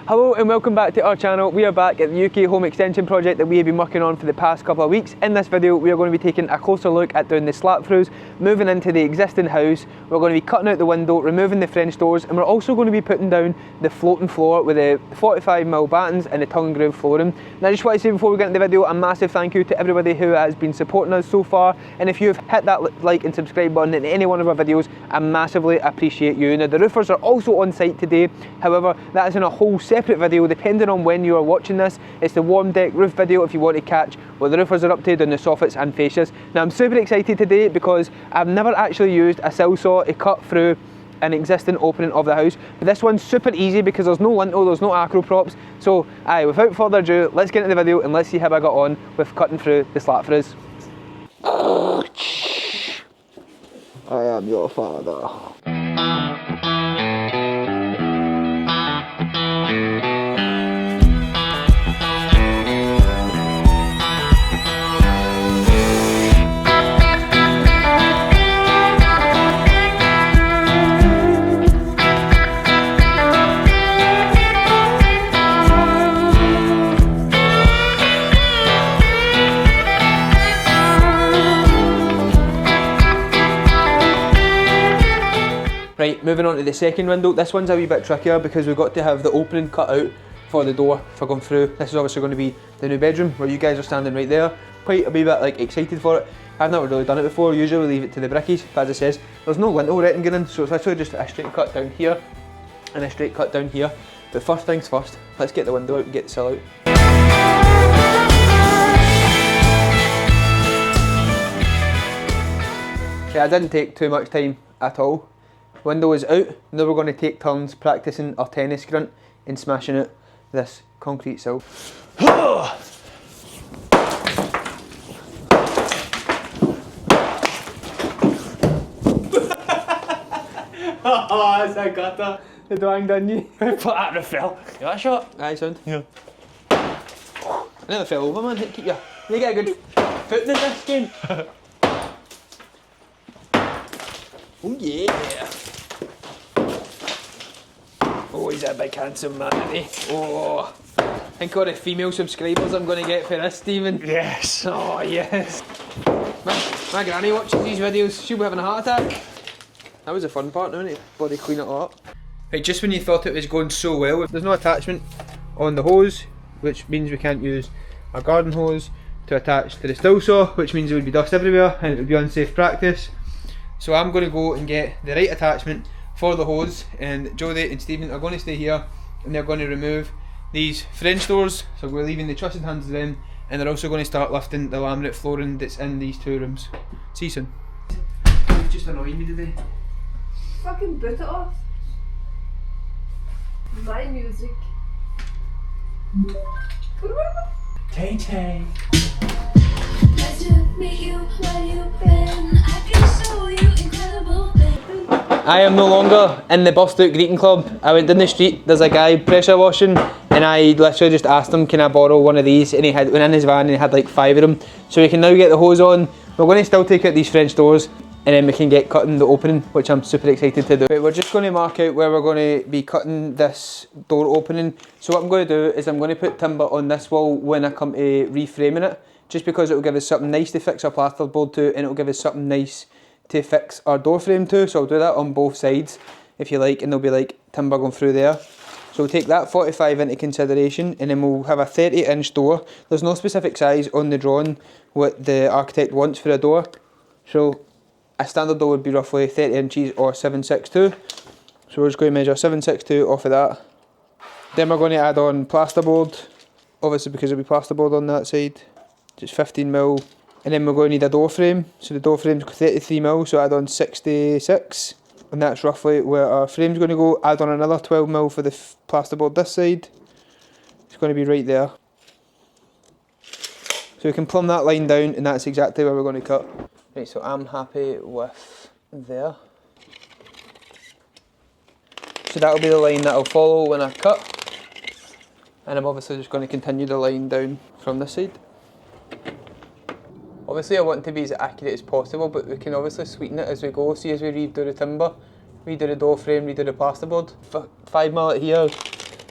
Hello and welcome back to our channel. We are back at the UK home extension project that we have been working on for the past couple of weeks. In this video we are going to be taking a closer look at doing the slap throughs, moving into the existing house. We're going to be cutting out the window, removing the French doors, and we're also going to be putting down the floating floor with the 45mm battens and the tongue and groove flooring. Now I just want to say before we get into the video a massive thank you to everybody who has been supporting us so far, and if you have hit that like and subscribe button in any one of our videos, I massively appreciate you. Now the roofers are also on site today, however that is in a whole separate video depending on when you are watching this. It's the warm deck roof video if you want to catch what the roofers are up to doing the soffits and fascias. Now I'm super excited today because I've never actually used a sill saw to cut through an existing opening of the house, but this one's super easy because there's no lintel, there's no acro props. So without further ado, let's get into the video and let's see how I got on with cutting through the slap throughs. I am your father. Right, moving on to the second window. This one's a wee bit trickier because we've got to have the opening cut out for the door for going through. This is obviously going to be the new bedroom where you guys are standing right there. Quite a wee bit like excited for it. I've never really done it before, usually we leave it to the brickies, but as it says, there's no lintel or anything going in, so it's literally just a straight cut down here and a straight cut down here. But first things first, let's get the window out and get the sill out. Okay, I didn't take too much time at all. Window is out. Now we're going to take turns practicing our tennis grunt and smashing out this concrete sill. Oh, that's a gutter. The dwang done you. Put that in the fell. You that shot? Aye, sound. Yeah. I nearly fell over, man. Keep your. You get a good footing in this game. Oh yeah. Oh, he's a big handsome man, isn't he? Oh, think all the female subscribers I'm going to get for this, Stephen. Yes. Oh, yes. My granny watches these videos, she'll be having a heart attack. That was the fun part, isn't it? Bloody clean it all up. Right, just when you thought it was going so well, there's no attachment on the hose, which means we can't use a garden hose to attach to the still saw, which means there would be dust everywhere and it would be unsafe practice. So I'm going to go and get the right attachment for the hose, and Jodie and Stephen are going to stay here and they're going to remove these French doors, so we're leaving the trusted hands to them, and they're also going to start lifting the laminate flooring that's in these two rooms. See you soon. You're just annoying me today. Fucking boot it off. My music. Tay-tay. Nice to meet you, where you been? I can show you incredible things. I am no longer in the burst out greeting club. I went down the street, there's a guy pressure washing, and I literally just asked him, can I borrow one of these? And he went in his van and he had like 5 of them. So we can now get the hose on. We're going to still take out these French doors and then we can get cutting the opening, which I'm super excited to do. Right, we're just going to mark out where we're going to be cutting this door opening. So what I'm going to do is I'm going to put timber on this wall when I come to reframing it, just because it will give us something nice to fix our plasterboard to, and it will give us something nice to fix our door frame to. So I'll do that on both sides if you like, and there'll be like timber going through there. So we'll take that 45 into consideration, and then we'll have a 30-inch door. There's no specific size on the drawing what the architect wants for a door. So a standard door would be roughly 30 inches or 762. So we're just going to measure 762 off of that. Then we're going to add on plasterboard, obviously because there'll be plasterboard on that side, just 15mm. And then we're going to need a door frame. So the door frame's 33mm, so add on 66. And that's roughly where our frame's going to go. Add on another 12mm for the plasterboard this side. It's going to be right there. So we can plumb that line down, and that's exactly where we're going to cut. Right, so I'm happy with there. So that'll be the line that I'll follow when I cut. And I'm obviously just going to continue the line down from this side. Obviously I want to be as accurate as possible, but we can obviously sweeten it as we go. See, as we redo the timber, redo the door frame, redo the plasterboard. 5mm here,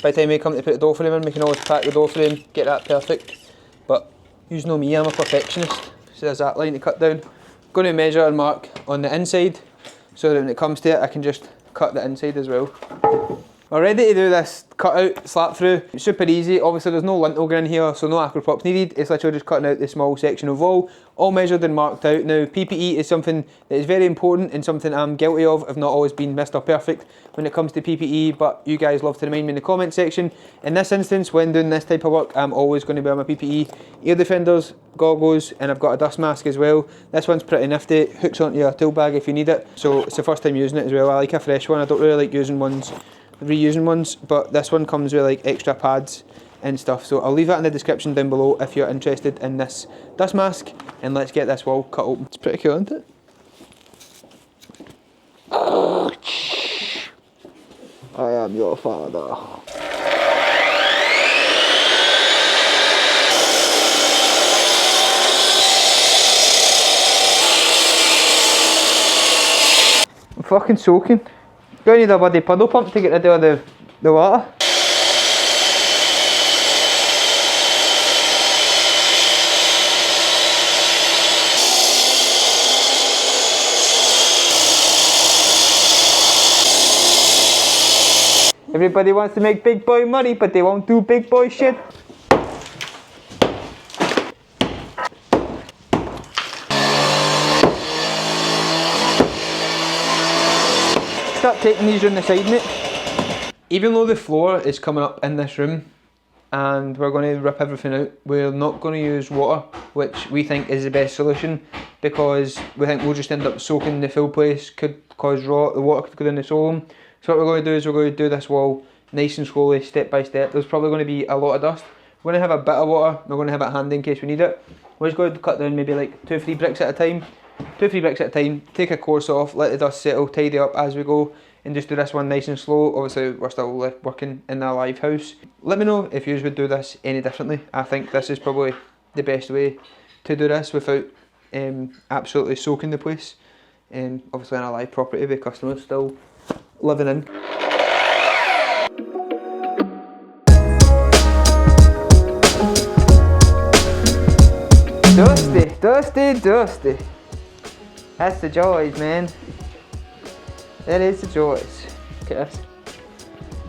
by the time we come to put the door frame in, we can always pack the door frame, get that perfect. But you know me, I'm a perfectionist. So there's that line to cut down. Going to measure and mark on the inside, so that when it comes to it, I can just cut the inside as well. We're ready to do this cut out slap through. It's super easy. Obviously there's no lintel going in here, so no acro props needed. It's literally just cutting out the small section of wall, all measured and marked out. Now PPE is something that is very important and something I'm guilty of. I've not always been Mr. Perfect when it comes to PPE, but you guys love to remind me in the comment section. In this instance, when doing this type of work, I'm always going to wear my PPE, ear defenders, goggles, and I've got a dust mask as well. This one's pretty nifty, hooks onto your tool bag if you need it. So it's the first time using it as well. I like a fresh one. I don't really like using reusing ones, but this one comes with like extra pads and stuff, so I'll leave that in the description down below if you're interested in this dust mask. And let's get this wall cut open. It's pretty cool, isn't it? I am your father. I'm fucking soaking. Gonna need a bloody puddle pump to get rid of the water. Everybody wants to make big boy money, but they won't do big boy shit. Start taking these around the side, mate. Even though the floor is coming up in this room and we're going to rip everything out, we're not going to use water, which we think is the best solution, because we think we'll just end up soaking the full place, could cause rot, the water could go down the sole. So what we're going to do is we're going to do this wall nice and slowly, step by step. There's probably going to be a lot of dust. We're going to have a bit of water, we're going to have it handy in case we need it. We're just going to cut down maybe like 2 or 3 bricks at a time. 2 or 3 bricks at a time, take a course off, let the dust settle, tidy up as we go, and just do this one nice and slow. Obviously we're still working in a live house. Let me know if you would do this any differently. I think this is probably the best way to do this without absolutely soaking the place. Obviously in a live property with customers still living in. Dusty, dusty, dusty. That's the joys, man. That is the joys. Look at this.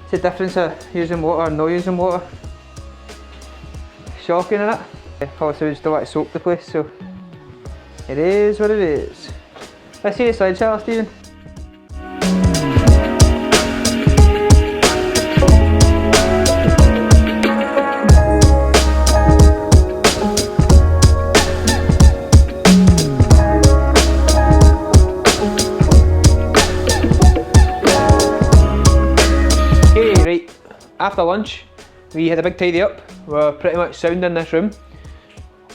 It's the difference of using water and not using water. Shocking, isn't it? Obviously we just don't want to soak the place, so it is what it is. Let's see the slide shower, Stephen. After lunch, we had a big tidy up. We're pretty much sound in this room.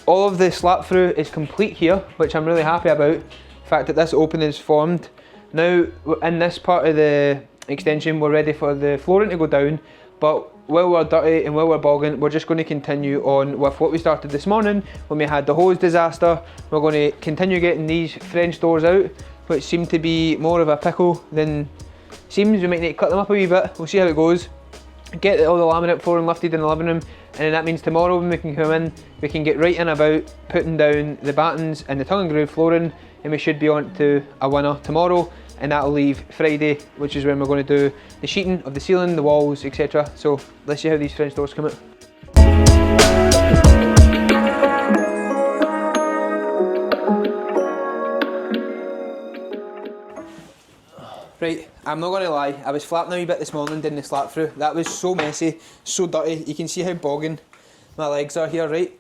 All of the slap through is complete here, which I'm really happy about. The fact that this opening is formed. Now, in this part of the extension, we're ready for the flooring to go down, but while we're dirty and while we're bogging, we're just going to continue on with what we started this morning when we had the hose disaster. We're going to continue getting these French doors out, which seem to be more of a pickle than seems. We might need to cut them up a wee bit. We'll see how it goes. Get all the laminate flooring lifted in the living room, and then that means tomorrow when we can come in, we can get right in about putting down the battens and the tongue and groove flooring, and we should be on to a winner tomorrow, and that'll leave Friday, which is when we're going to do the sheeting of the ceiling, the walls, etc. So let's see how these French doors come out. Right, I'm not going to lie, I was flapping a wee bit this morning doing the slap through. That was so messy, so dirty. You can see how bogging my legs are here, right?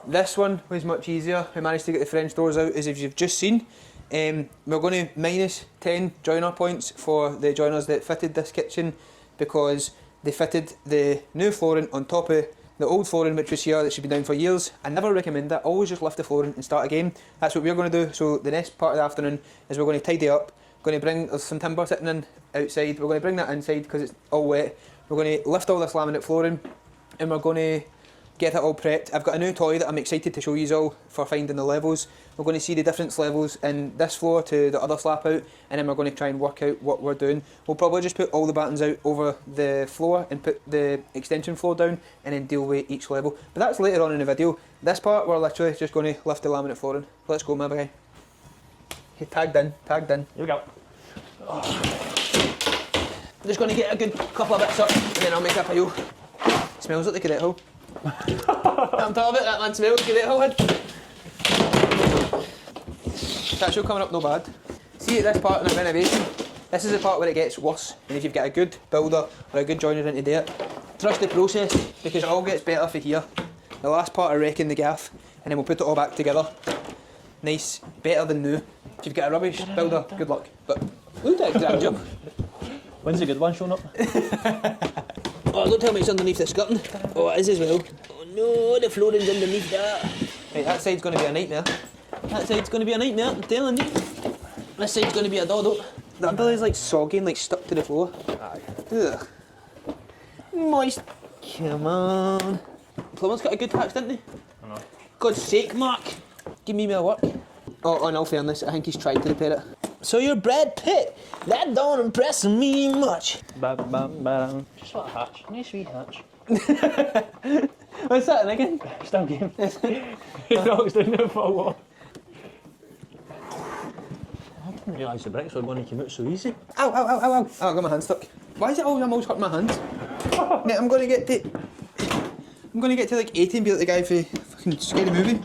This one was much easier. We managed to get the French doors out, as if you've just seen. We're going to minus 10 joiner points for the joiners that fitted this kitchen, because they fitted the new flooring on top of the old flooring, which was here, that should be down for years. I never recommend that. Always just lift the flooring and start again. That's what we're going to do. So the next part of the afternoon is we're going to tidy up. Going to bring, there's some timber sitting in outside, we're going to bring that inside because it's all wet. We're going to lift all this laminate flooring, and we're going to get it all prepped. I've got a new toy that I'm excited to show you all for finding the levels. We're going to see the difference levels in this floor to the other slap out, and then we're going to try and work out what we're doing. We'll probably just put all the battens out over the floor and put the extension floor down and then deal with each level. But that's later on in the video. This part we're literally just going to lift the laminate flooring. Let's go, my guy. Hey, tagged in. Here we go. I'm just going to get a good couple of bits up and then I'll make a pile. Smells like the cadet hole. I'm talking about that, man, smells cadet hole. That's all coming up no bad. See, at this part in a renovation, this is the part where it gets worse, and if you've got a good builder or a good joiner in to do it, trust the process, because it all gets better for here. The last part of wrecking the gaff, and then we'll put it all back together. Nice, better than new. If you've got a rubbish builder, good luck. But look at that grand job. When's the good one showing up? Oh, don't tell me it's underneath the skirting. Oh, it is as well. Oh no, the flooring's underneath that. Right, that side's going to be a nightmare. That side's going to be a nightmare, I'm telling you. This side's going to be a dodo. That belly's like soggy and like stuck to the floor. Aye. Ugh. Moist. Come on. Plumber's got a good patch, didn't he? I know. God's sake, Mark. Give me my work. Oh, in all fairness, I think he's tried to repair it. So you're Brad Pitt. That don't impress me much. Just like a hatch. Nice wee hatch. What's that again? Still game. He knocks down the full wall. I didn't realise the bricks were going to come out so easy. Ow, ow, ow, ow, ow. Oh, I got my hand stuck. Why is it always I'm always hurting my hands? Mate, I'm going to get to like 80 and be like the guy for fucking Scary Movie.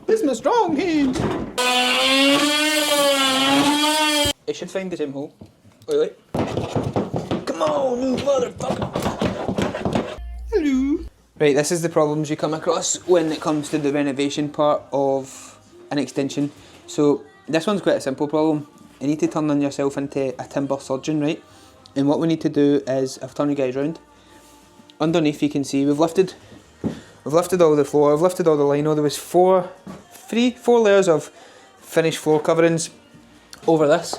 This is my strong hand. It should find the same hole. Wait. Come on, you motherfucker. Hello. Right, this is the problems you come across when it comes to the renovation part of an extension. So this one's quite a simple problem. You need to turn on yourself into a timber surgeon, right? And what we need to do is, I've turned you guys round. Underneath you can see we've lifted all the floor, I've lifted all the lino. There was four layers of finished floor coverings over this,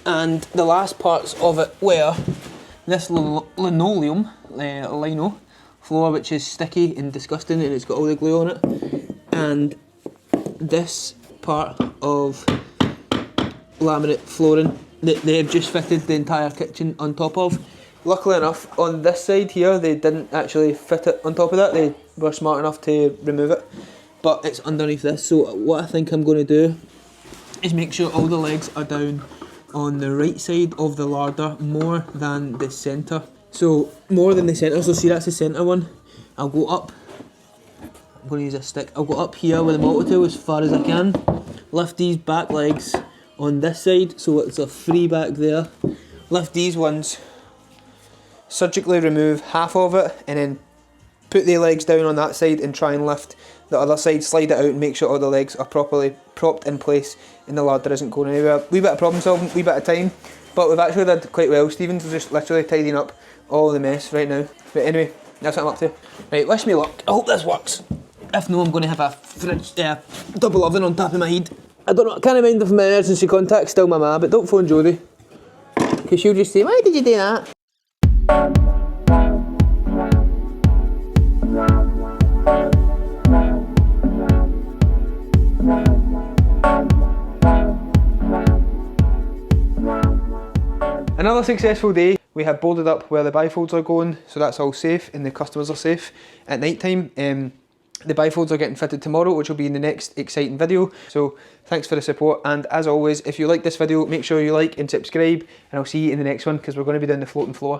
and the last parts of it were this linoleum lino floor, which is sticky and disgusting and it's got all the glue on it, and this part of laminate flooring that they've just fitted the entire kitchen on top of. Luckily enough, on this side here, they didn't actually fit it on top of that. They were smart enough to remove it, but it's underneath this. So what I think I'm going to do is make sure all the legs are down on the right side of the larder more than the centre. So more than the centre, so see that's the centre one. I'll go up, I'm going to use a stick, I'll go up here with the multi-tool as far as I can. Lift these back legs on this side, so it's a free back there. Lift these ones, surgically remove half of it, and then put the legs down on that side and try and lift the other side, slide it out and make sure all the legs are properly propped in place and the ladder isn't going anywhere. Wee bit of problem solving, wee bit of time, but we've actually did quite well. Stephen's just literally tidying up all the mess right now. But anyway, that's what I'm up to. Right, wish me luck. I hope this works. If no, I'm going to have a fridge, double oven on top of my head. I don't know, I can't mind if my emergency contact's still my ma, but don't phone Jodie, because she'll just say, why did you do that? Another successful day. We have boarded up where the bifolds are going, so that's all safe and the customers are safe. At night time, the bifolds are getting fitted tomorrow, which will be in the next exciting video. So thanks for the support, and as always, if you like this video, make sure you like and subscribe, and I'll see you in the next one, because we're going to be doing the floating floor.